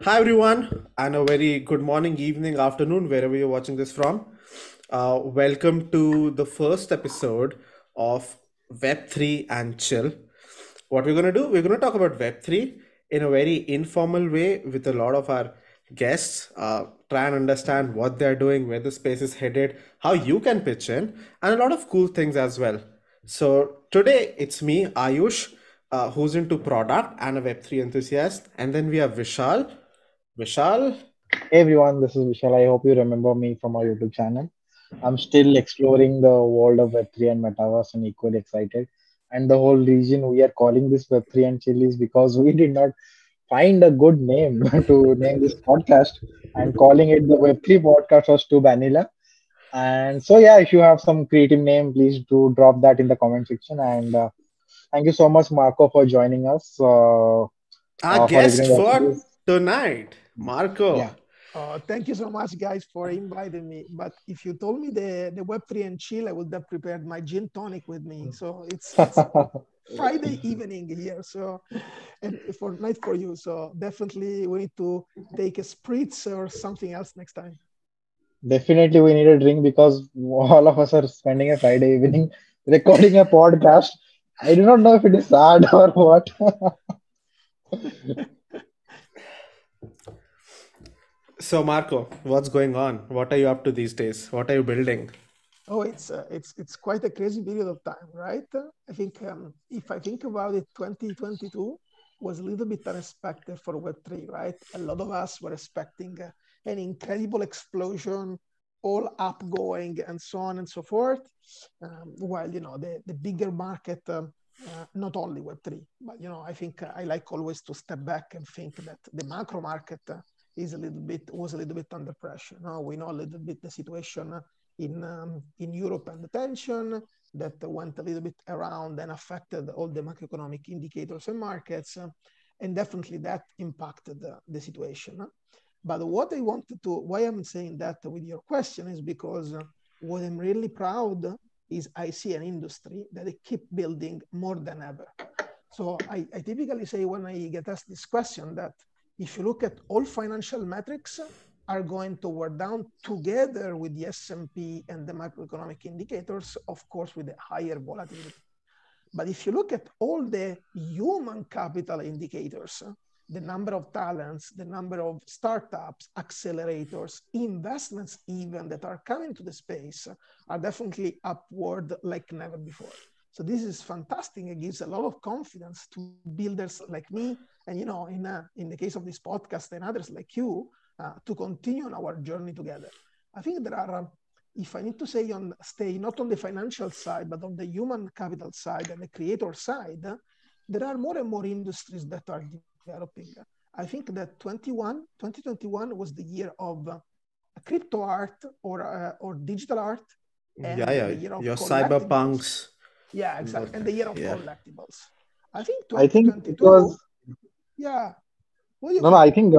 Hi everyone, and a very good morning, evening, afternoon, wherever you're watching this from. Welcome to the first episode of Web3 and Chill. What we're going to do, we're going to talk about Web3 in a very informal way with a lot of our guests, try and understand what they're doing, where the space is headed, how you can pitch in, and a lot of cool things as well. So today it's me, Ayush, who's into product and a Web3 enthusiast. And then we have Vishal. Hey everyone, this is Vishal. I hope you remember me from our YouTube channel. I'm still exploring the world of Web3 and Metaverse and equally excited. And the whole reason we are calling this Web3 and Chill is because we did not find a good name to name this podcast, and calling it the Web3 podcast was too vanilla. And so, yeah, if you have some creative name, please do drop that in the comment section. And thank you so much, Marco, for joining us Our for guest agreeing to for this. tonight, Yeah. Marco. Thank you so much, guys, for inviting me. But if you told me the Web3 and chill, I would have prepared my gin tonic with me. So it's Friday evening here. So and for night for you. So definitely we need to take a spritz or something else next time. Definitely, we need a drink because all of us are spending a Friday evening recording a podcast. I do not know if it is sad or what. So, Marco, what's going on? What are you up to these days? What are you building? Oh, it's quite a crazy period of time, right? I think if I think about it, 2022 was a little bit unexpected for Web3, right? A lot of us were expecting an incredible explosion, all upgoing, and so on and so forth. While the bigger market, not only Web3, but I think I like always to step back and think that the macro market is a little bit was a little bit under pressure. Now we know a little bit the situation in Europe and the tension that went a little bit around and affected all the macroeconomic indicators and markets, and definitely that impacted the situation. But what I wanted to, why I'm saying that with your question is because what I'm really proud is I see an industry that they keep building more than ever. So I typically say when I get asked this question that if you look at all financial metrics are going toward down together with the S&P and the macroeconomic indicators, of course, with a higher volatility. But if you look at all the human capital indicators, the number of talents, the number of startups, accelerators, investments even that are coming to the space are definitely upward like never before. So this is fantastic. It gives a lot of confidence to builders like me, and in the case of this podcast and others like you, to continue on our journey together. I think there are if I need to say on stay not on the financial side, but on the human capital side and the creator side, there are more and more industries that are developing. I think that 2021 was the year of crypto art or digital art, Yeah, and yeah, the year of your collectibles. cyberpunks. Yeah, exactly. And the year of Yeah. collectibles. I think I think it was 2022, yeah. What do you no, no. think? I think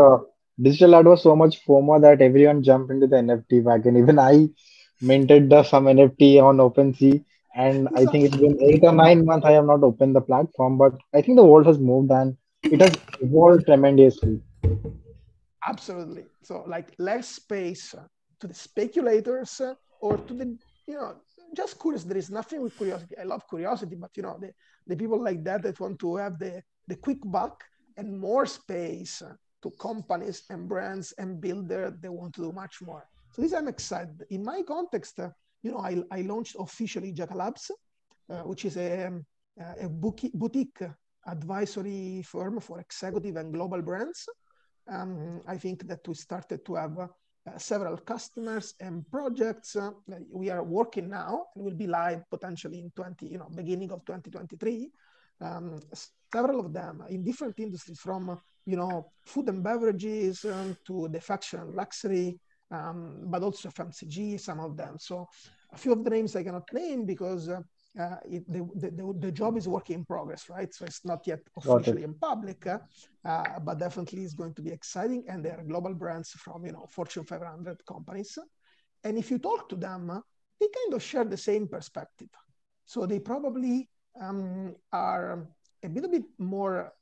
digital art was so much FOMO that everyone jumped into the NFT wagon. Even I minted some NFT on OpenSea, and I think it's Exactly. been 8 or 9 months I have not opened the platform. But I think the world has moved and it has evolved tremendously. Absolutely. So like less space to the speculators or to the, you know, just curious. There is nothing with curiosity. I love curiosity, but the people like that want to have the quick buck and more space to companies and brands and builder. They want to do much more. So this I'm excited. In my context, I launched officially Giacalabs, which is a boutique advisory firm for executive and global brands. I think that we started to have several customers and projects. We are working now and will be live potentially in beginning of 2023. Several of them in different industries, from food and beverages to the fashion and luxury, but also FMCG. Some of them. So a few of the names I cannot name because the job is work in progress, right? So it's not yet Got it. officially in public, but definitely is going to be exciting. And they are global brands from Fortune 500 companies. And if you talk to them, they kind of share the same perspective. So they probably are a little bit more,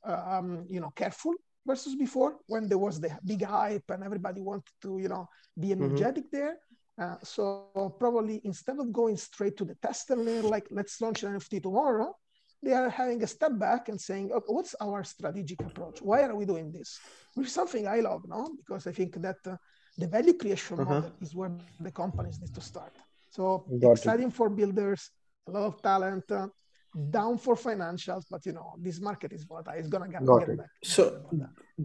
careful versus before when there was the big hype and everybody wanted to, be energetic there. So probably instead of going straight to the tester layer, like let's launch an NFT tomorrow, they are having a step back and saying, okay, what's our strategic approach? Why are we doing this? Which is something I love, no? Because I think that the value creation model is where the companies need to start. So exciting for builders, a lot of talent, down for financials, but this market is volatile. It's gonna get back. So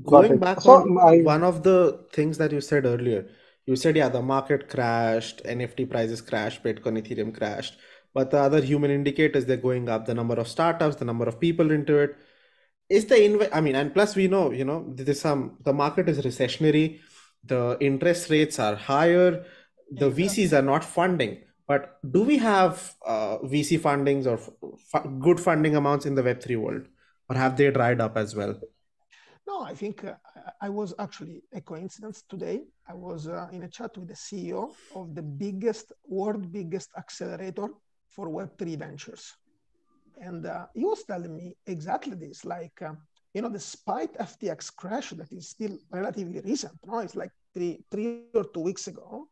going back on one of the things that you said earlier, you said, yeah, the market crashed, NFT prices crashed, Bitcoin, Ethereum crashed, but the other human indicators, they're going up, the number of startups, the number of people into it. Is the I mean, and plus we know, there's the market is recessionary, the interest rates are higher, the VCs are not funding. But do we have VC fundings or good funding amounts in the Web3 world, or have they dried up as well? No, I think I was actually a coincidence today. I was in a chat with the CEO of the world biggest accelerator for Web3 ventures. And he was telling me exactly this, like, despite FTX crash that is still relatively recent, it's like three or 2 weeks ago,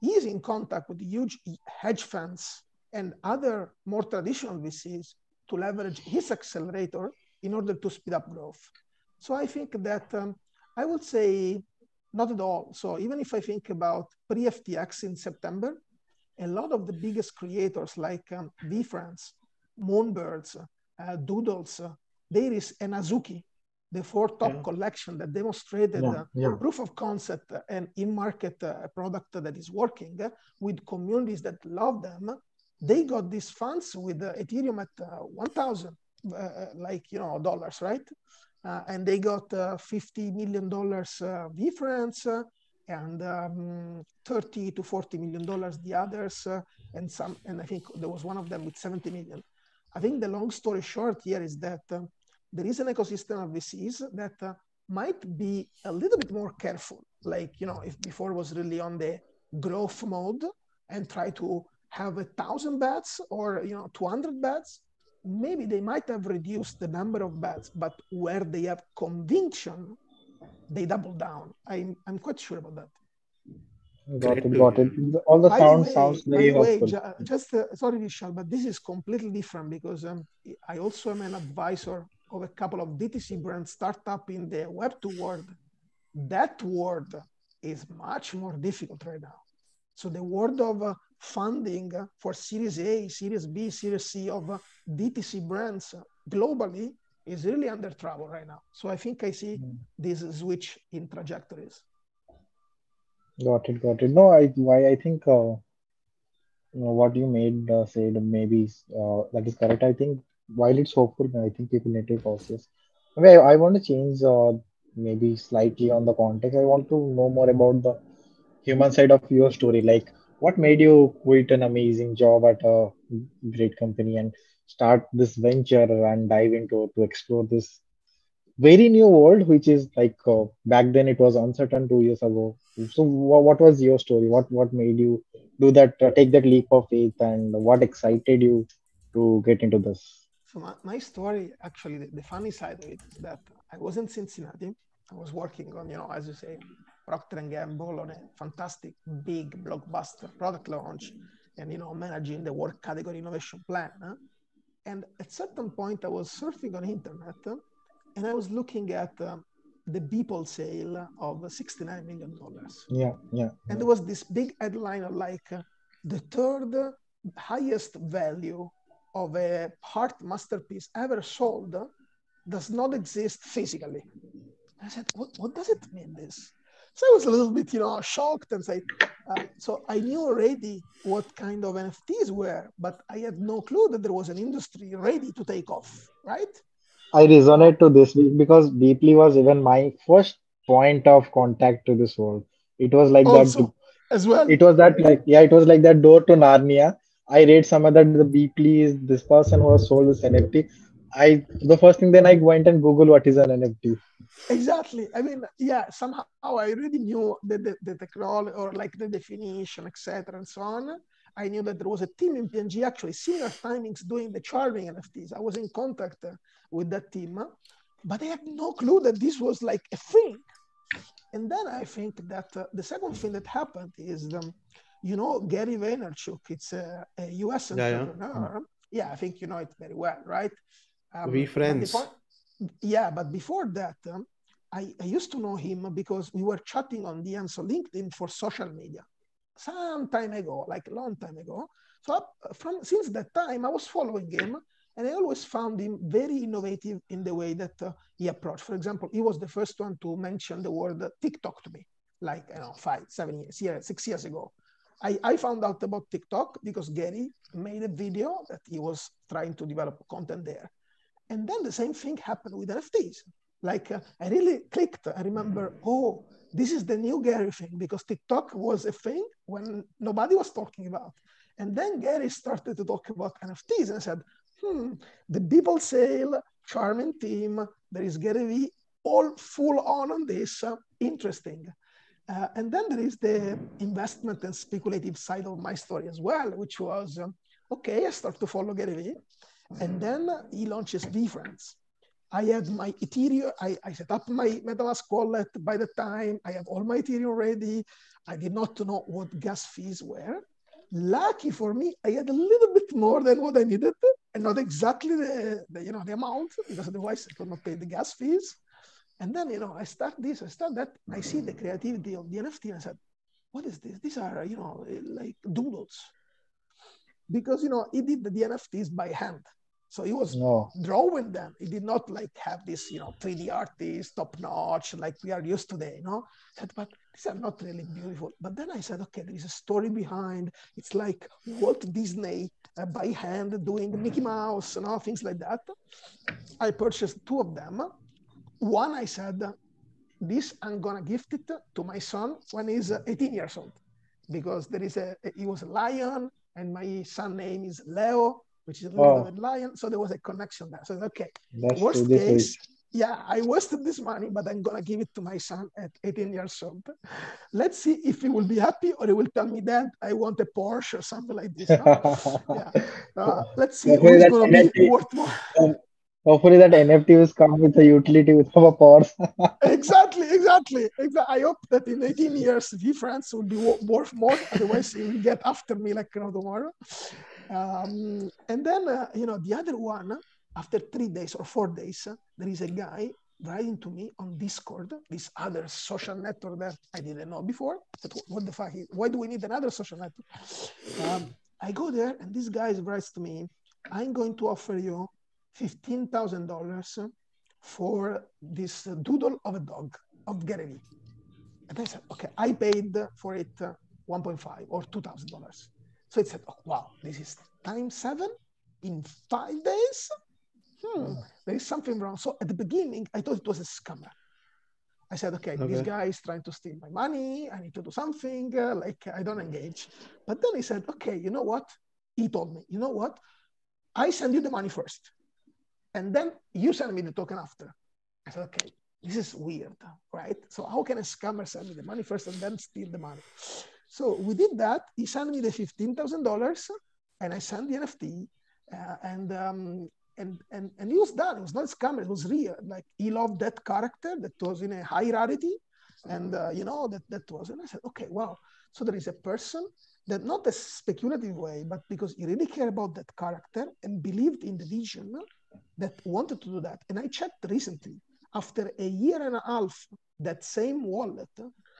he is in contact with huge hedge funds and other more traditional VCs to leverage his accelerator in order to speed up growth. So I think that I would say not at all. So even if I think about pre-FTX in September, a lot of the biggest creators like VFriends, Moonbirds, Doodles, Dairies, and Azuki, the 4 top collection that demonstrated proof of concept and in-market product that is working with communities that love them, they got these funds with Ethereum at 1,000 dollars, right? And they got $50 million VFriends and 30 to 40 million dollars the others, and I think there was one of them with 70 million. I think the long story short here is that there is an ecosystem of VCs that might be a little bit more careful. Like, if before was really on the growth mode and try to have 1,000 bets or 200 bets, maybe they might have reduced the number of bets, but where they have conviction, they double down. I'm quite sure about that. Got it. All the sounds very helpful. Sorry, Vishal, but this is completely different because I also am an advisor of a couple of DTC brands startup in the Web2 world. That world is much more difficult right now. So the world of funding for Series A, Series B, Series C of DTC brands globally is really under trouble right now. So I think I see this switch in trajectories. Got it. No, I think what you said maybe that is correct. I think while it's hopeful, I think people need to be cautious. Okay, I want to change maybe slightly on the context. I want to know more about the human side of your story. Like, what made you quit an amazing job at a great company and start this venture and dive into to explore this very new world, which is like back then it was uncertain 2 years ago. So, what was your story? What made you do that, take that leap of faith, and what excited you to get into this? So my story, actually, the funny side of it is that I was in Cincinnati. I was working on, as you say, Procter & Gamble on a fantastic big blockbuster product launch and, managing the work category innovation plan. And at certain point, I was surfing on internet and I was looking at the Beeple sale of $69 million. And there was this big headline of like the third highest value of a art masterpiece ever sold does not exist physically. I said, what does it mean this? So I was a little bit, shocked and said, so I knew already what kind of NFTs were, but I had no clue that there was an industry ready to take off, right? I resonate to this because deeply was even my first point of contact to this world. It was like also, that as well. It was that it was like that door to Narnia. I read somewhere that the Beeple is this person who has sold this NFT. The first thing then I went and Google what is an NFT. Exactly. I mean, yeah, somehow I already knew the technology or like the definition, etc. and so on. I knew that there was a team in P&G, actually similar timings doing the charming NFTs. I was in contact with that team. but I had no clue that this was like a thing. And then I think that the second thing that happened is, Gary Vaynerchuk. It's a US Yeah. entrepreneur. Yeah, I think you know it very well, right? We But the friends. point, yeah, but before that, I used to know him because we were chatting on DMs on LinkedIn for social media some time ago, like a long time ago. So since that time, I was following him, and I always found him very innovative in the way that he approached. For example, he was the first one to mention the word TikTok to me, like 5, 7 years, 6 years ago. I found out about TikTok because Gary made a video that he was trying to develop content there. And then the same thing happened with NFTs. Like I really clicked. I remember, oh, this is the new Gary thing, because TikTok was a thing when nobody was talking about. And then Gary started to talk about NFTs and said, the people sale, charming team, there is Gary V, all full on this, interesting. And then there is the investment and speculative side of my story as well, which was, okay, I start to follow Gary V. And then he launches VFriends. I had my Ethereum, I set up my MetaMask wallet by the time. I have all my Ethereum ready. I did not know what gas fees were. Lucky for me, I had a little bit more than what I needed, and not exactly the amount, because otherwise I could not pay the gas fees. And then, I start that. I see the creativity of the NFT, and I said, what is this? These are, like doodles. Because, he did the NFTs by hand. So he was drawing them. He did not like have this, 3D artist, top notch, like we are used today, I said, but these are not really beautiful. But then I said, okay, there is a story behind. It's like Walt Disney by hand doing Mickey Mouse, things like that. I purchased 2 of them. One, I said, this I'm gonna gift it to my son when he's 18 years old, because he was a lion, and my son name is Leo, which is a little bit lion. So there was a connection there. So okay, worst case, I wasted this money, but I'm gonna give it to my son at 18 years old. Let's see if he will be happy, or he will tell me, Dad, I want a Porsche or something like this. Let's see who's gonna be worth more. Hopefully that NFT will come with a utility with our powers. Exactly. I hope that in 18 years, VFriends will be worth more. Otherwise, he will get after me like tomorrow. And then, the other one, after 3 days or 4 days, there is a guy writing to me on Discord, this other social network that I didn't know before. But what the fuck? Why do we need another social network? I go there, and this guy writes to me, I'm going to offer you $15,000 for this doodle of a dog of Gary V. And I said, okay, I paid for it 1.5 or $2,000. So it said, oh, wow, this is times 7 in 5 days? There is something wrong. So at the beginning, I thought it was a scammer. I said, okay, this guy is trying to steal my money. I need to do something, like I don't engage. But then he said, okay, you know what? He told me, you know what? I send you the money first, and then you send me the token after. I said, okay, this is weird, right? So how can a scammer send me the money first and then steal the money? So we did that. He sent me the $15,000, and I sent the NFT, and he was done. It was not a scammer. It was real. Like, he loved that character that was in a high rarity, and that was. And I said, okay, wow. So there is a person that, not a speculative way, but because he really cared about that character and believed in the vision, that wanted to do that. And I checked recently, after a year and a half, that same wallet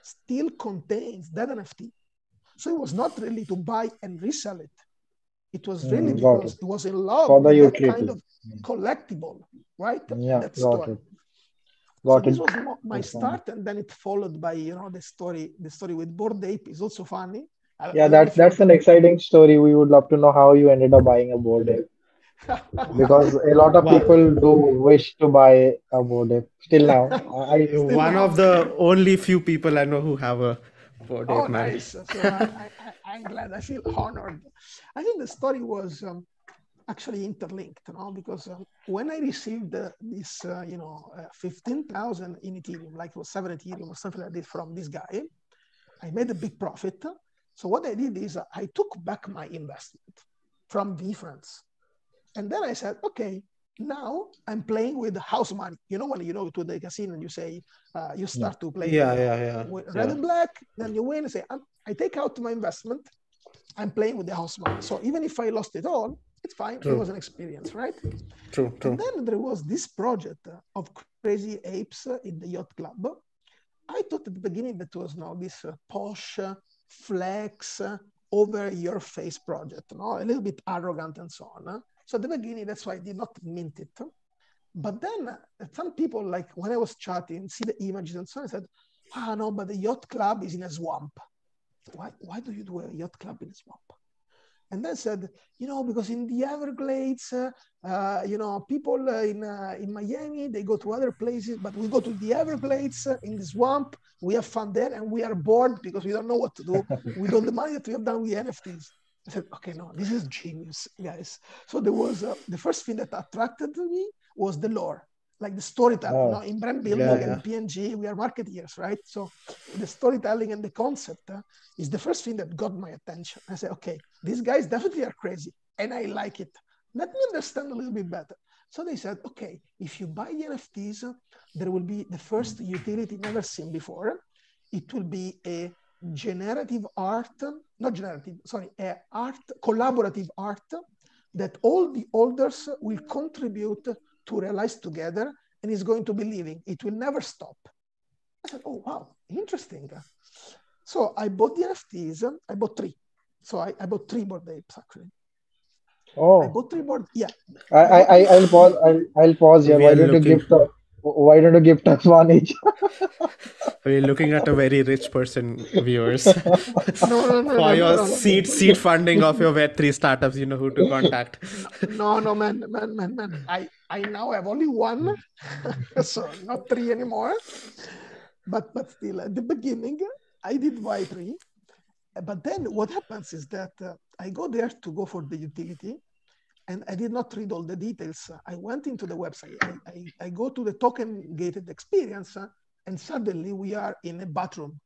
still contains that NFT. So it was not really to buy and resell it. It was really because it was in love with that kind of collectible, right? Yeah, that story. So this was my start, and then it followed by the story with Bored Ape is also funny. Yeah, that's an exciting story. We would love to know how you ended up buying a Bored Ape. Because a lot of people do wish to buy a Bored Ape still now. One of the only few people I know who have a Bored Ape. Oh, nice. So I'm glad. I feel honored. I think the story was actually interlinked, because when I received this, 15,000 in Ethereum, like it was 7 Ethereum or something like this from this guy, I made a big profit. So what I did is I took back my investment from VFriends. And then I said, okay, Now I'm playing with house money. You know, when you go to the casino and you say, you start to play, red and black, then you win and say, I take out my investment, I'm playing with the house money. So even if I lost it all, it's fine. It was an experience, right? True. And then there was this project of Crazy Apes in the yacht club. I thought at the beginning that was this posh, flex, over your face project, a little bit arrogant and so on. So at the beginning, that's why I did not mint it. But then some people, like when I was chatting, see the images and so on, I said, no, but the yacht club is in a swamp. Why do you do a yacht club in a swamp? And then said, because in the Everglades, people in Miami, they go to other places, but we go to the Everglades in the swamp. We have fun there, and we are bored because we don't know what to do. We don't the money that we have done with NFTs. I said, okay, no, this is genius, guys. So there was the first thing that attracted me was the lore, like the storytelling. In brand building and P&G, we are marketeers, right? So the storytelling and the concept is the first thing that got my attention. I said, okay, these guys definitely are crazy, and I like it. Let me understand a little bit better. So they said, okay, if you buy the NFTs, there will be the first utility never seen before. It will be a generative art, not generative, sorry, collaborative art that all the holders will contribute to realize together, and is going to be living. It will never stop. I said, oh, wow, interesting. So I bought the NFTs. I bought 3. So I bought 3 Bored Apes, actually. Oh, I bought 3 board. Yeah. I'll pause. I'll pause here. We are looking. Why don't you gift us one each? We're looking at a very rich person, viewers. No. For your seed funding of your Web3 startups, you know who to contact. No, man. I now have only 1, so not 3 anymore. But still, at the beginning, I did buy 3. But then what happens is that I go there to go for the utility, and I did not read all the details. I went into the website. I go to the token gated experience, and suddenly we are in a bathroom.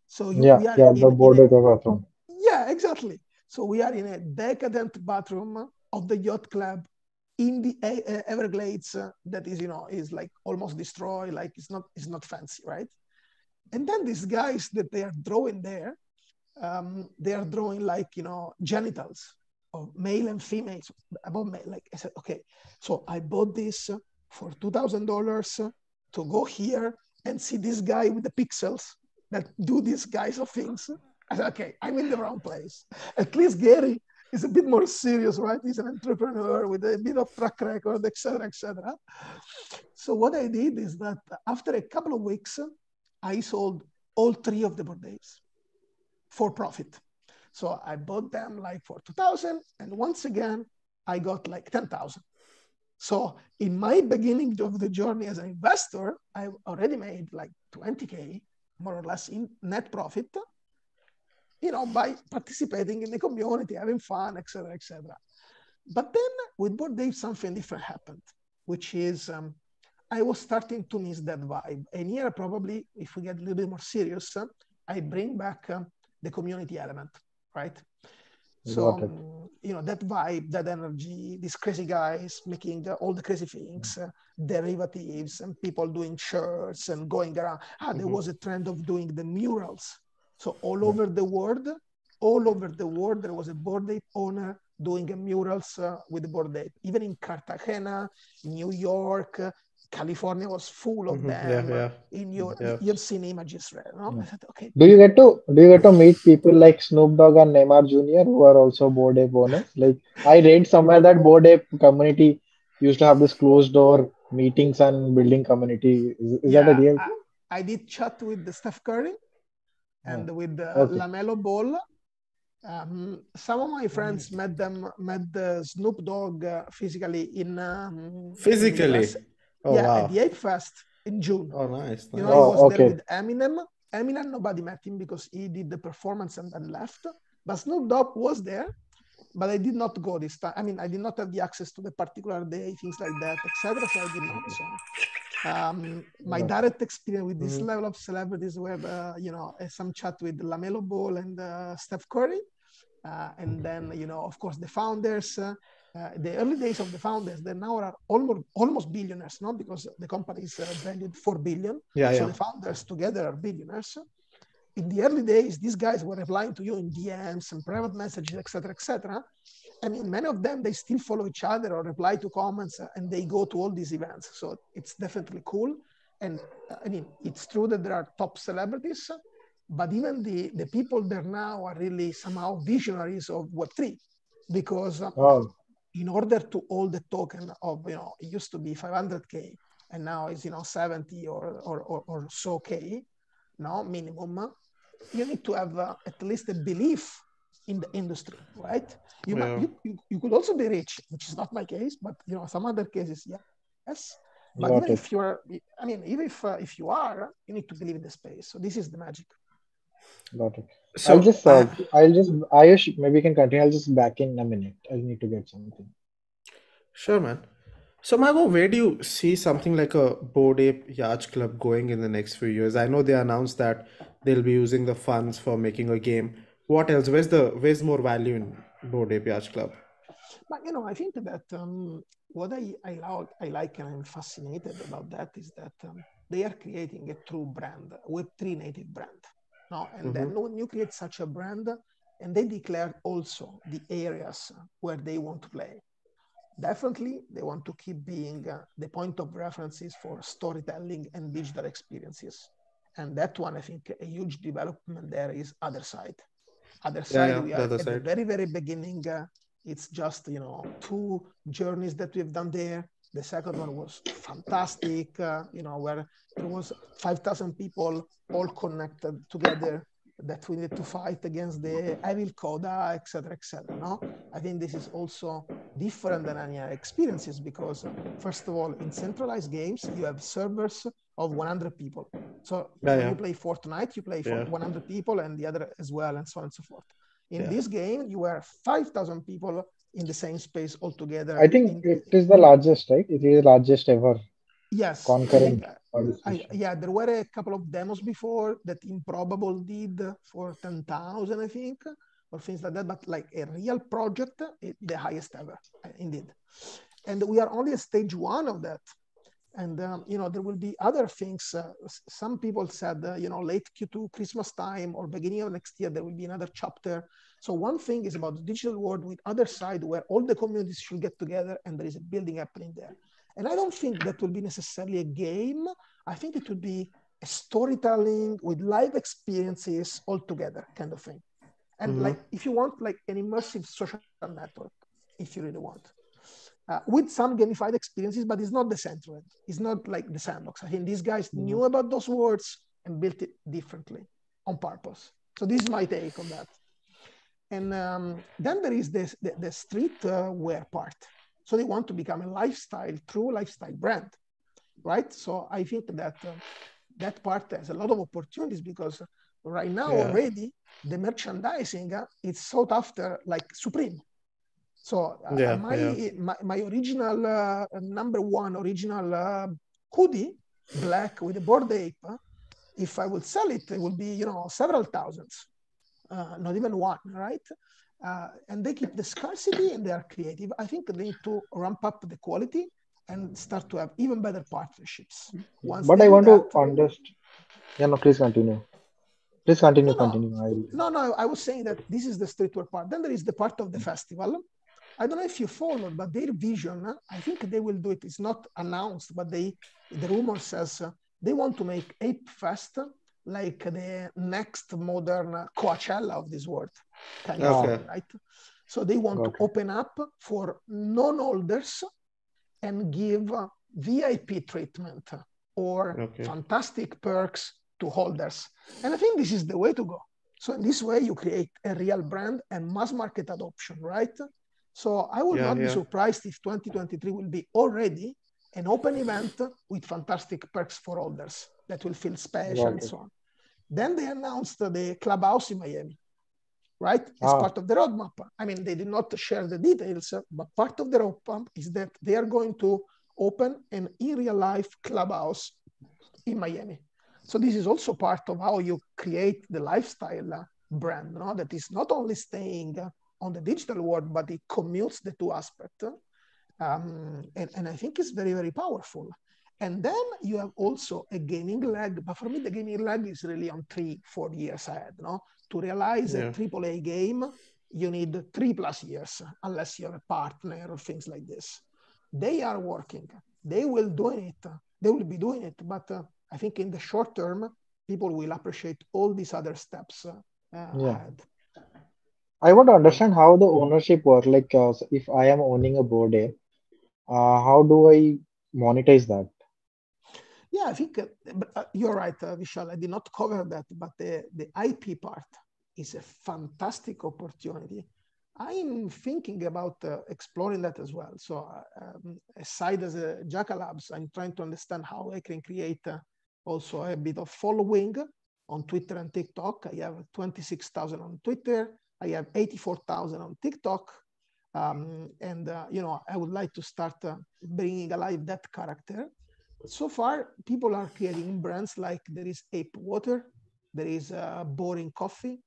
So we are the Bored Ape bathroom. Yeah, exactly. So we are in a decadent bathroom of the yacht club in the Everglades that is like almost destroyed. Like it's not fancy, right? And then these guys that they are drawing there, they are drawing like genitals of male and female, above male. Like I said, okay, so I bought this for $2,000 to go here and see this guy with the pixels that do these guys of things. I said, okay, I'm in the wrong place. At least Gary is a bit more serious, right? He's an entrepreneur with a bit of track record, etc., etc. So what I did is that after a couple of weeks, I sold all 3 of the Bored Apes for profit. So I bought them like for 2,000, and once again, I got like 10,000. So in my beginning of the journey as an investor, I already made like 20K, more or less, in net profit, by participating in the community, having fun, etc., etc. But then with Bored Apes, something different happened, which is I was starting to miss that vibe. And here, probably, if we get a little bit more serious, I bring back the community element, right? So, that vibe, that energy, these crazy guys making all the crazy things, derivatives, and people doing shirts and going around. There was a trend of doing the murals. So all over the world, there was a Bored Ape owner doing murals with the Bored Ape. Even in Cartagena, New York, California was full of them. In you've seen images, right? No? I said, okay. Do you get to meet people like Snoop Dogg and Neymar Jr. who are also Bored Ape owners? Like I read somewhere that Bored Ape community used to have this closed door meetings and building community. Is that a real thing? I did chat with the Steph Curry and with Okay. LaMelo Ball. Some of my friends met the Snoop Dogg physically Physically? at the Ape Fest in June. Oh, nice. He was there with Eminem. Eminem, nobody met him because he did the performance and then left. But Snoop Dogg was there, but I did not go this time. I mean, I did not have the access to the particular day, things like that, etc. So I did not. So my direct experience with this level of celebrities were, some chat with LaMelo Ball and Steph Curry. And then, of course, the founders. the early days of the founders, they now are almost billionaires, no? Because the company is valued 4 billion. Yeah, So yeah. the founders together are billionaires. In the early days, these guys were replying to you in DMs and private messages, etc., etc. I mean, many of them, they still follow each other or reply to comments, and they go to all these events. So it's definitely cool. And I mean, it's true that there are top celebrities, but even the people there now are really somehow visionaries of Web3, because Oh, in order to hold the token of, it used to be 500K and now it's, 70 or so K, no, minimum, you need to have at least a belief in the industry, right? Yeah. You could also be rich, which is not my case, but some other cases, yes. But got even it. if you're, I mean, even if you are, you need to believe in the space. So this is the magic. Got it. So I Ayush, maybe you can continue. I'll just back in a minute. I need to get something. Sure, man. So, Margot, where do you see something like a Bored Ape Yacht Club going in the next few years? I know they announced that they'll be using the funds for making a game. What else? Where's more value in Bored Ape Yacht Club? But I think that what I like and I'm fascinated about that is that they are creating a true brand, a Web3 native brand. No, and Mm-hmm. then when you create such a brand, and they declare also the areas where they want to play. Definitely, they want to keep being the point of references for storytelling and digital experiences. And that one, I think, a huge development there is other side. Other Yeah, side, yeah, we the are other at the side. very, very beginning. It's just, 2 journeys that we've done there. The second one was fantastic, where there was 5,000 people all connected together that we needed to fight against the evil coda, etc., etc. No, I think this is also different than any experiences because, first of all, in centralized games, you have servers of 100 people. So Yeah, when yeah, you play Fortnite, you play for yeah, 100 people and the other as well, and so on and so forth. In yeah. this game, you were 5,000 people in the same space I altogether. think it is the largest, right? It is the largest ever Yes, I think concurrent participation. yeah, there were a couple of demos before that Improbable did for 10,000, I think, or things like that. But like a real project, the highest ever, indeed. And we are only at stage 1 of that. And there will be other things. Some people said, late Q2, Christmas time, or beginning of next year, there will be another chapter. So one thing is about the digital world with other side where all the communities should get together and there is a building happening there. And I don't think that will be necessarily a game. I think it would be a storytelling with live experiences all together kind of thing. And Mm-hmm. like, if you want like an immersive social network, if you really want. With some gamified experiences, but it's not the central. It's not like the sandbox. I think these guys Mhm. knew about those words and built it differently on purpose. So this is my take on that. And then there is the streetwear part. So they want to become a true lifestyle brand, right? So I think that that part has a lot of opportunities because right now Yeah, already the merchandising is sought after like Supreme. So yeah, yeah, my original number one original hoodie, black with a Bored Ape, if I would sell it, it would be several thousands, not even one, right? And they keep the scarcity and they are creative. I think they need to ramp up the quality and start to have even better partnerships. Once But they I do want that, to understand. Yeah, no, please continue. Please continue, no, no, continue. no. I was saying that this is the streetwear part. Then there is the part of the festival. I don't know if you followed, but their vision, I think they will do it. It's not announced, but the rumor says they want to make Ape Fest like the next modern Coachella of this world, kind of Ah, okay, thing, right? So they want to got it. open up for non-holders and give VIP treatment or okay. fantastic perks to holders. And I think this is the way to go. So in this way, you create a real brand and mass market adoption, right? So I would Yeah, not be yeah, surprised if 2023 will be already an open event with fantastic perks for holders that will feel special Got and it. so on. Then they announced the clubhouse in Miami, right? As Ah, part of the roadmap. I mean, they did not share the details, but part of the roadmap is that they are going to open an in real life clubhouse in Miami. So this is also part of how you create the lifestyle brand, no? That is not only staying on the digital world, but it commutes the two aspects. And I think it's very, very powerful. And then you have also a gaming leg, but for me, the gaming leg is really on 3-4 years ahead. No? To realize a AAA game, you need 3+ years, unless you have a partner or things like this. They are working. They will do it. They will be doing it. But I think in the short term, people will appreciate all these other steps ahead. I want to understand how the ownership works. Like, so if I am owning a board ape, how do I monetize that? Yeah, I think you're right, Vishal. I did not cover that, but the IP part is a fantastic opportunity. I'm thinking about exploring that as well. So aside as a Giacalabs, I'm trying to understand how I can create also a bit of following on Twitter and TikTok. I have 26,000 on Twitter. I have 84,000 on TikTok. And I would like to start bringing alive that character. So far, people are creating brands like there is Ape Water, there is Boring Coffee,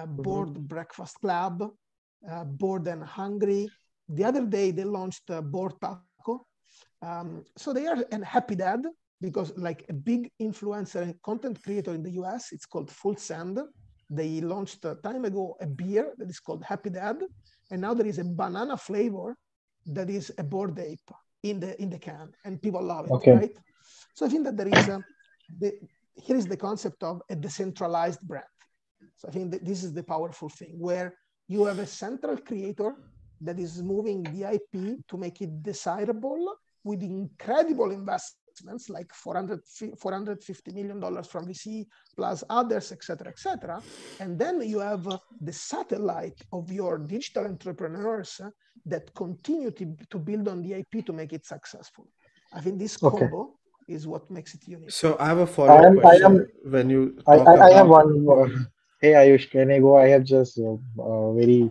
Bored Breakfast Club, Bored and Hungry. The other day, they launched Bored Taco. So they are a Happy Dad, because like a big influencer and content creator in the US, it's called Full Send. They launched a time ago a beer that is called Happy Dad. And now there is a banana flavor that is a Bored Ape in the can, and people love it, right? So I think that there is here is the concept of a decentralized brand. So I think that this is the powerful thing, where you have a central creator that is moving the IP to make it desirable with incredible investments like $450 million from VC plus others, et cetera. And then you have the satellite of your digital entrepreneurs that continue to build on the IP to make it successful. I think this combo is what makes it unique. So I have a follow-up question. When you talk about... I have one more. Hey Ayush, can I go? I have just very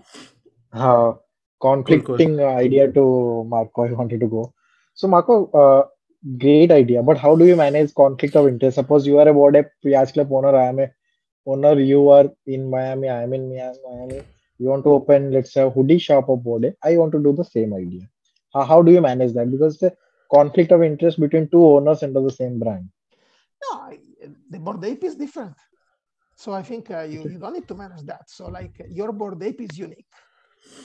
conflicting idea to Marco. I wanted to go. So Marco, great idea, but how do you manage conflict of interest? Suppose you are a board app Yacht Club owner, I am a owner, you are in Miami, I am in Miami. You want to open, let's say, a hoodie shop of board app. I want to do the same idea. How do you manage that? Because the conflict of interest between two owners under the same brand. No, the Bored Ape is different. So I think you don't need to manage that. So like your Bored Ape is unique.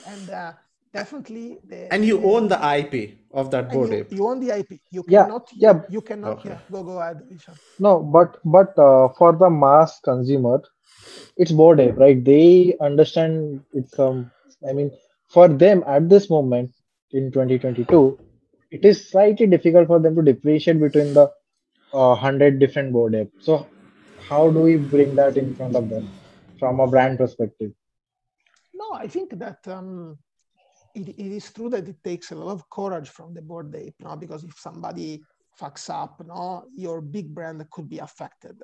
And definitely and you own the IP of that Bored Ape. You own the IP. You cannot go ahead, Vishal. No, but for the mass consumer, it's Bored Ape, right? They understand it's I mean, for them at this moment in 2022, it is slightly difficult for them to differentiate between the 100 different Bored Ape. So how do we bring that in front of them from a brand perspective? No, I think that it is true that it takes a lot of courage from the Bored Ape, because if somebody fucks up, your big brand could be affected.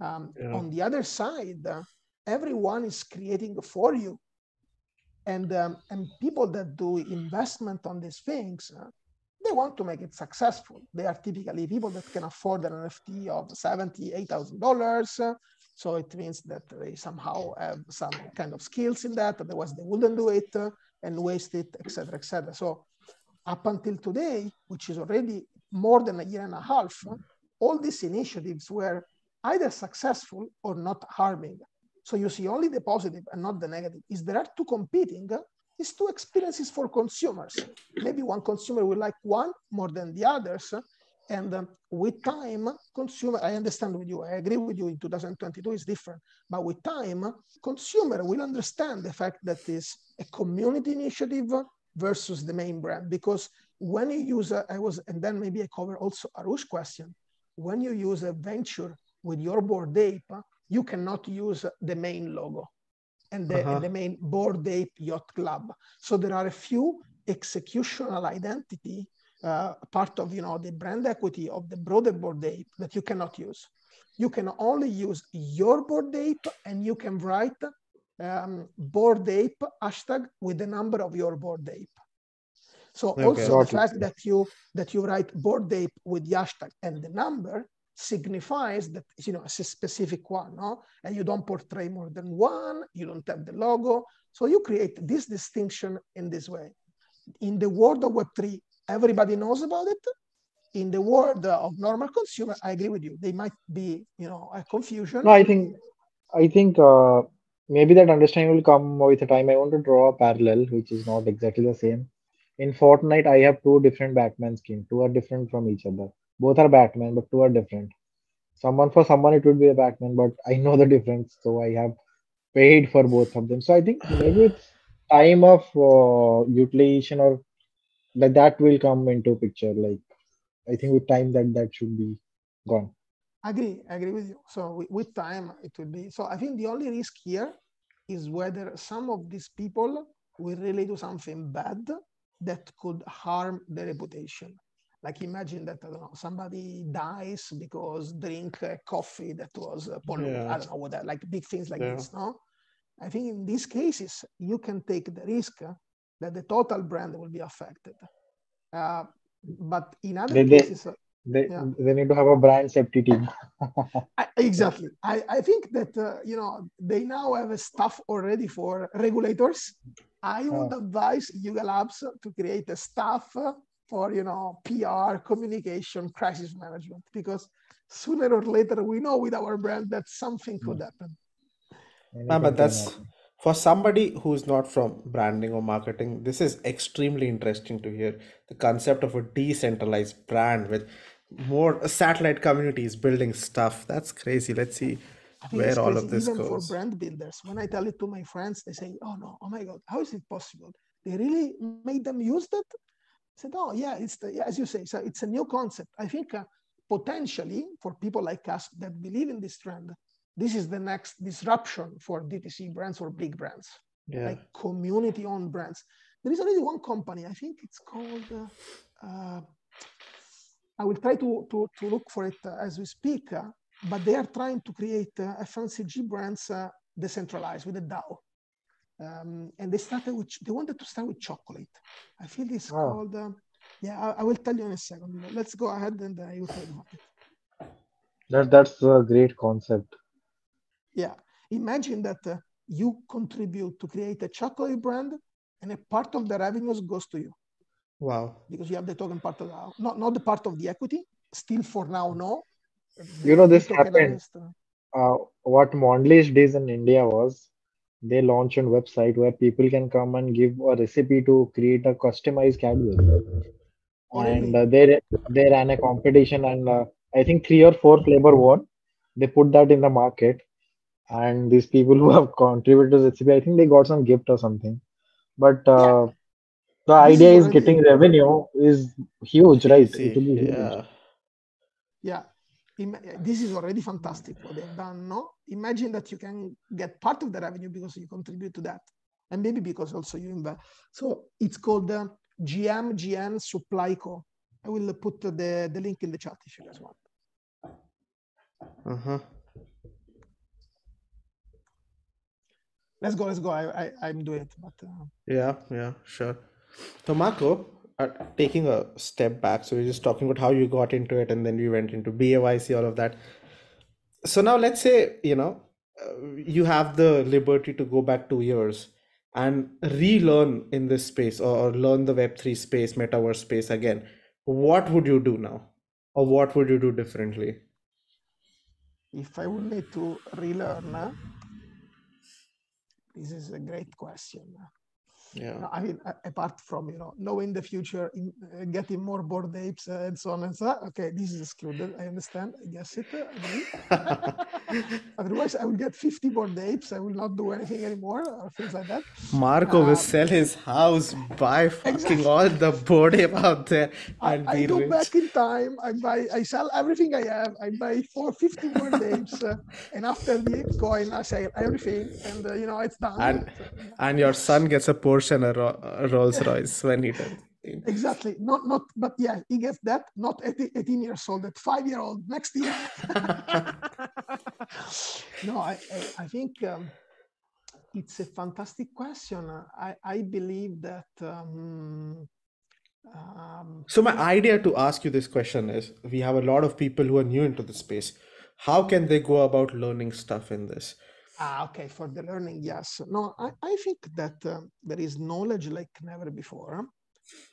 On the other side, everyone is creating for you. And people that do investment on these things, they want to make it successful. They are typically people that can afford an NFT of $78,000, $8,000. So it means that they somehow have some kind of skills in that, otherwise they wouldn't do it and waste it, et cetera. So up until today, which is already more than a year and a half, all these initiatives were either successful or not harming. So you see only the positive and not the negative. Is there are two competing, it's two experiences for consumers. Maybe one consumer will like one more than the others. And with time, consumer, I understand with you, I agree with you, in 2022 is different. But with time, consumer will understand the fact that it's a community initiative versus the main brand. Because when you use, and then maybe I cover also Aayush's question, when you use a venture with your Bored Ape, you cannot use the main logo and the main Bored Ape Yacht Club. So there are a few executional identity part of the brand equity of the broader Bored Ape that you cannot use. You can only use your Bored Ape, and you can write Bored Ape hashtag with the number of your Bored Ape. So also the fact that you write Bored Ape with the hashtag and the number signifies that it's a specific one, no? And you don't portray more than one, you don't have the logo. So you create this distinction in this way. In the world of Web3, everybody knows about it. In the world of normal consumer, I agree with you. They might be, a confusion. No, I think maybe that understanding will come with the time. I want to draw a parallel, which is not exactly the same. In Fortnite, I have two different Batman skins. Two are different from each other. Both are Batman, but two are different. Someone for someone it would be a Batman, but I know the difference, so I have paid for both of them. So I think maybe with time of utilization or like that will come into picture. Like I think with time that should be gone. Agree with you. So with time, it will be. So I think the only risk here is whether some of these people will really do something bad that could harm their reputation. Like imagine that, I don't know, somebody dies because drink coffee that was polluted. I don't know what that, like big things like this, no? I think in these cases, you can take the risk that the total brand will be affected. But in other They they cases, they need to have a brand safety team. exactly. I think that, they now have a staff already for regulators. I would advise Giacalabs to create a staff for, PR, communication, crisis management, because sooner or later we know with our brand that something could happen. But Anything can that's happen. for somebody who's not from branding or marketing, this is extremely interesting to hear the concept of a decentralized brand with more satellite communities building stuff. That's crazy. Let's see I think it's where all crazy, of this even for goes. brand builders. When I tell it to my friends, they say, "Oh no, oh my God, how is it possible? They really made them use that?" I said, "Oh yeah, as you say, so it's a new concept." I think potentially for people like us that believe in this trend, this is the next disruption for DTC brands or big brands, like community-owned brands. There is already one company, I think it's called. I will try to look for it as we speak, but they are trying to create FMCG brands decentralized with a DAO. And they wanted to start with chocolate. I feel it's called, I will tell you in a second. Let's go ahead and I will tell you about it. That's a great concept. Yeah, imagine that you contribute to create a chocolate brand and a part of the revenues goes to you. Wow. Because you have the token part of not the part of the equity, still for now, no. This happened. What Mondelez did in India was they launched a website where people can come and give a recipe to create a customized Cadbury, and Really? they ran a competition, and I think three or four flavor won. They put that in the market, and these people who have contributed to the recipe, I think they got some gift or something. But Yeah, the this idea is is already, getting revenue is huge, right? It will Crazy. be huge. Yeah. yeah, this is already fantastic what they have done, no? Imagine that you can get part of the revenue because you contribute to that, and maybe because also you invest. So it's called GMGN Supply Co. I will put the link in the chat if you guys want. Let's go. I'm doing it, but Yeah, sure. So Marco, taking a step back, so we're just talking about how you got into it, and then we went into BAYC, all of that. So now let's say, you have the liberty to go back 2 years and relearn in this space, or learn the Web3 space, Metaverse space again. What would you do now? Or what would you do differently? if I would need to relearn, this is a great question. Yeah. I mean, apart from knowing the future, getting more bored apes and so on and so on. Okay, this is excluded. I understand. I guess it. Agree. Otherwise, I will get 50 bored apes. I will not do anything anymore, or things like that. Marco will sell his house, buy fucking Exactly. all the board ape out there, and I be go rich. back in time. I sell everything I have. I buy 450 bored apes, and after the coin, I sell everything, and it's done. And your son gets a Porsche and a Rolls Royce when he turns 18. Exactly. Not, but yeah, he gets that. Not 18 years old, at 5-year-old next year. No, I think it's a fantastic question. I believe that So my idea to ask you this question is, we have a lot of people who are new into the space. How can they go about learning stuff in this? Okay, for the learning, yes. No, I think that there is knowledge like never before,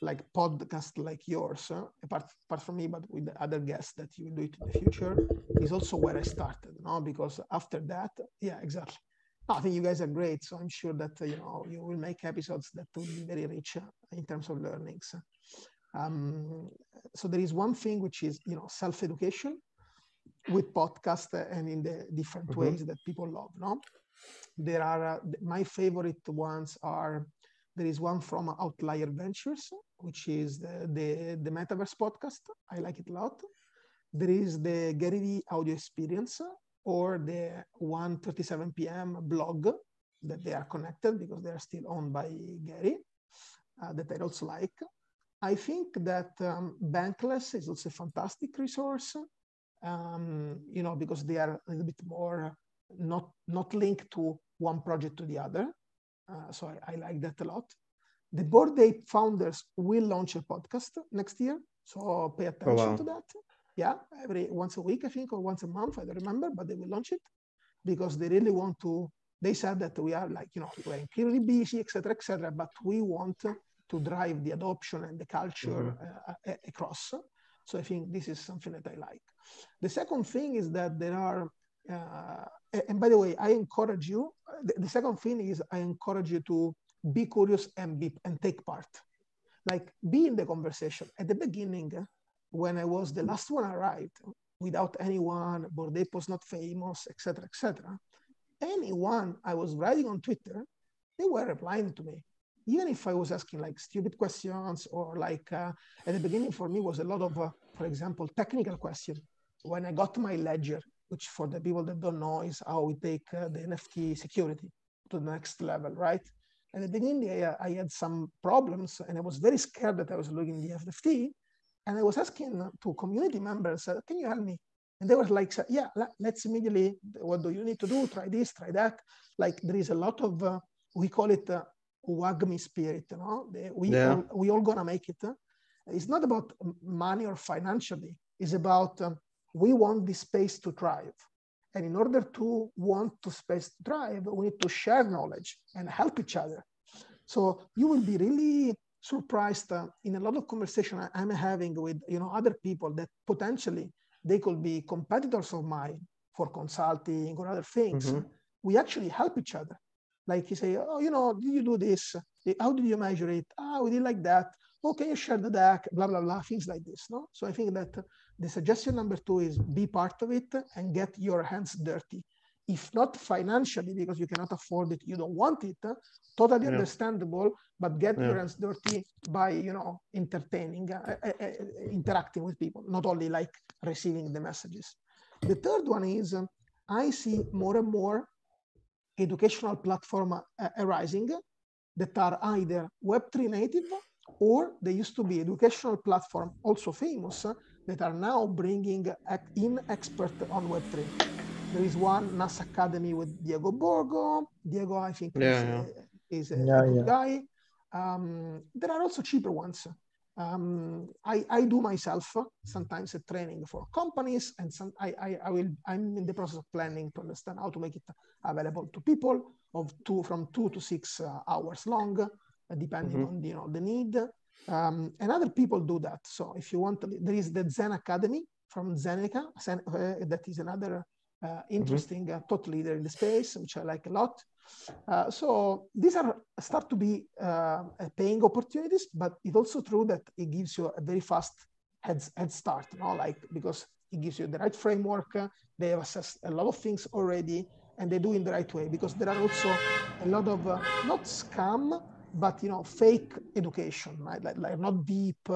like podcast like yours, apart from me, but with the other guests that you will do it in the future, is also where I started, no? Because after that, yeah, exactly. No, I think you guys are great, so I'm sure that you will make episodes that will be very rich in terms of learnings. So there is one thing which is self-education with podcast and in the different ways that people love. No, there are my favorite ones are. There is one from Outlier Ventures, which is the Metaverse podcast. I like it a lot. There is the Gary Vee audio experience or the 1:37 p.m. blog that they are connected because they are still owned by Gary, that I also like. I think that Bankless is also a fantastic resource, because they are a little bit more not linked to one project to the other. So I like that a lot. The Bored Ape founders will launch a podcast next year, so pay attention to that. Yeah, every once a week, I think, or once a month, I don't remember, but they will launch it because they really want to. They said that we are we're incredibly busy, etc., but we want to drive the adoption and the culture across. So I think this is something that I like. The second thing is that there are, and by the way, I encourage you. The second thing is I encourage you to be curious and take part. Like be in the conversation. At the beginning, when I was the last one arrived, without anyone, Bored Ape was not famous, etc., anyone I was writing on Twitter, they were replying to me. Even if I was asking like stupid questions or like at the beginning for me was a lot of, for example, technical question. When I got my ledger, which for the people that don't know is how we take the NFT security to the next level, right? At the beginning, I had some problems and I was very scared that I was losing the NFT. And I was asking to community members, can you help me? And they were like, yeah, let's immediately, what do you need to do? Try this, try that. Like there is a lot of, we call it WAGMI spirit, we all gonna make it. It's not about money or financially. It's about we want this space to thrive. And in order to want to space to thrive, we need to share knowledge and help each other. So you will be really surprised in a lot of conversation I'm having with other people that potentially they could be competitors of mine for consulting or other things. We actually help each other. Like you say, oh, did you do this? How did you measure it? We did like that. Okay, you share the deck, blah, blah, blah, things like this. No? So I think that the suggestion number 2 is be part of it and get your hands dirty. If not financially, because you cannot afford it, you don't want it, totally understandable, but get your hands dirty by, entertaining, interacting with people, not only like receiving the messages. The third one is I see more and more educational platform arising that are either Web3 native or they used to be educational platform also famous that are now bringing in expert on Web3. There is one NASA Academy with Diego Borgo. Diego, I think, is a good guy. There are also cheaper ones. I do myself sometimes a training for companies, and I'm in the process of planning to understand how to make it available to people from 2 to 6 hours long, depending on the need. And other people do that. So if you want, there is the Zen Academy from Zeneca, that is another interesting thought leader in the space, which I like a lot. So these start to be paying opportunities, but it's also true that it gives you a very fast head start, because it gives you the right framework. They have assessed a lot of things already, and they do in the right way. Because there are also a lot of not scam, but fake education, right? Like not deep.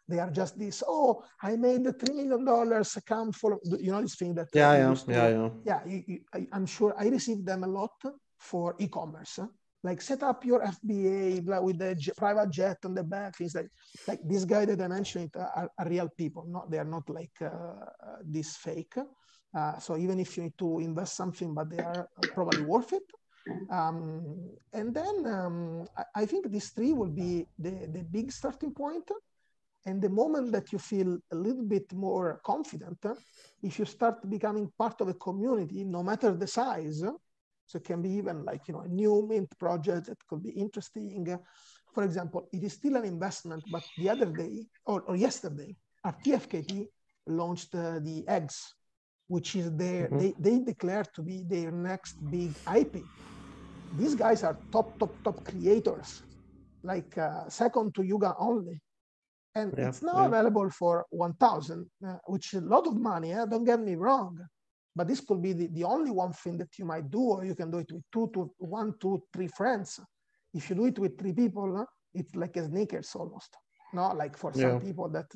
They are just this. Oh, I made $3 million. Come follow. This thing that I'm sure I received them a lot for e-commerce, like set up your FBA with the private jet on the back, things like this guy that I mentioned are real people. They are not like this fake. So even if you need to invest something, but they are probably worth it. And then I think these 3 will be the big starting point. And the moment that you feel a little bit more confident, if you start becoming part of a community, no matter the size, so it can be even like, a new mint project that could be interesting. For example, it is still an investment, but the other day or yesterday, our TFKT launched the eggs, which is they declared to be their next big IP. These guys are top creators, like second to Yuga only. And it's now available for 1,000, which is a lot of money. Don't get me wrong, but this could be the only one thing that you might do, or you can do it with one, two, three friends. If you do it with 3 people, it's like a sneakers almost. Not like for some people that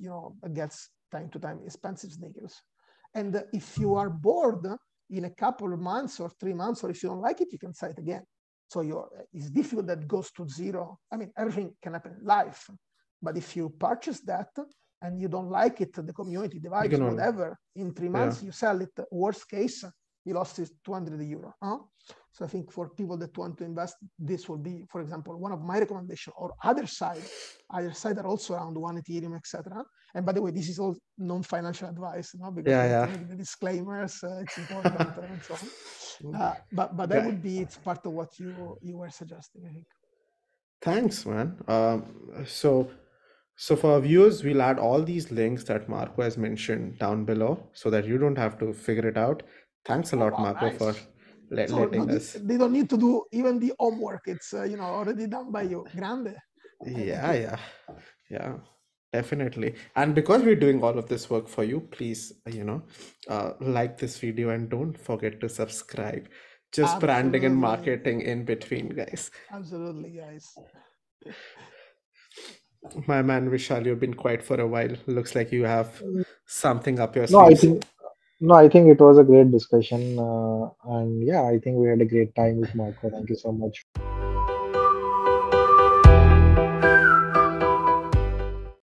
gets time to time expensive sneakers. And if you are bored in a couple of months or 3 months, or if you don't like it, you can sell it again. So it's difficult that goes to zero. I mean, everything can happen in life. But if you purchase that and you don't like it, the community, the vibes, whatever, in 3 months you sell it. Worst case, you lost it 200 euro. So I think for people that want to invest, this will be, for example, one of my recommendations. Or other side are also around 1 Ethereum, etc. And by the way, this is all non-financial advice, because the disclaimers, it's important and so on. But that would be, it's part of what you were suggesting, I think. Thanks, man. So for our viewers, we'll add all these links that Marco has mentioned down below so that you don't have to figure it out. Thanks a lot, Marco, nice. for letting us. They don't need to do even the homework. It's already done by you. Grande. Yeah, definitely. And because we're doing all of this work for you, please, like this video and don't forget to subscribe. Just branding and marketing in between, guys. Absolutely, guys. My man Vishal, you've been quiet for a while. Looks like you have something up your sleeves. I think it was a great discussion, and yeah, I think we had a great time with Marco. Thank you so much.